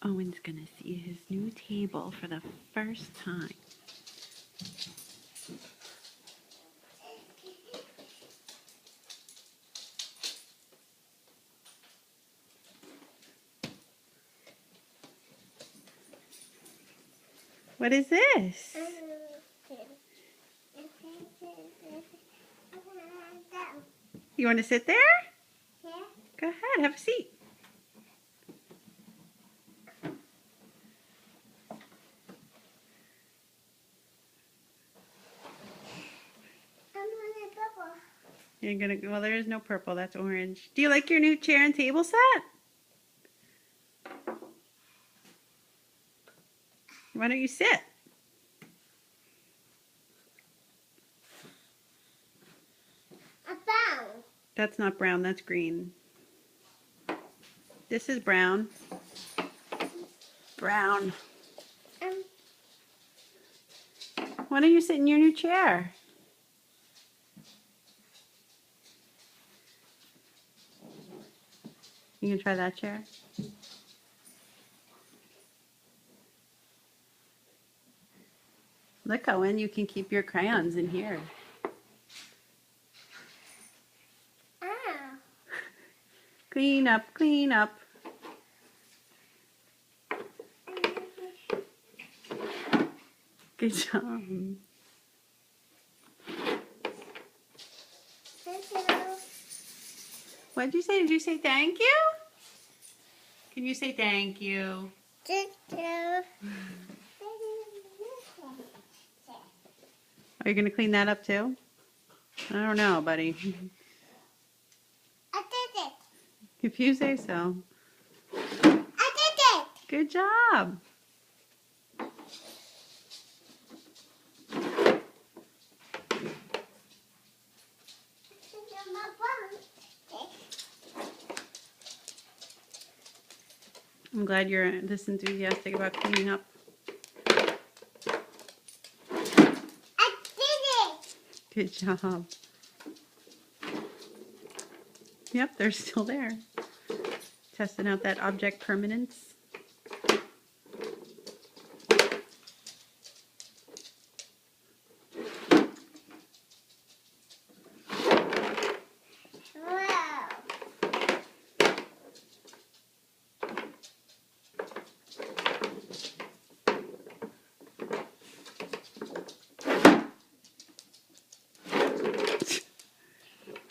Owen's gonna see his new table for the first time. What is this? You want to sit there? Yeah. Go ahead, have a seat. You're gonna, well, there is no purple, that's orange. Do you like your new chair and table set? Why don't you sit? Brown. That's not brown, that's green. This is brown. Brown. Why don't you sit in your new chair? You can try that chair. Look, Owen, you can keep your crayons in here. Clean up, clean up. Good job. What did you say? Did you say thank you? Can you say thank you? Thank you. Are you going to clean that up too? I don't know, buddy. I did it. If you say so. I did it. Good job. I'm glad you're this enthusiastic about cleaning up. I did it. Good job. Yep, they're still there. Testing out that object permanence. Wow.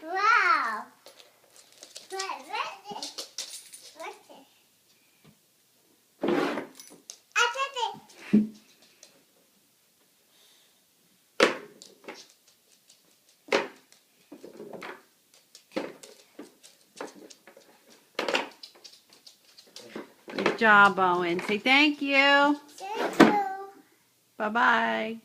Wow. What's this? I did it. Good job, Owen. Say thank you. Thank you. Bye-bye.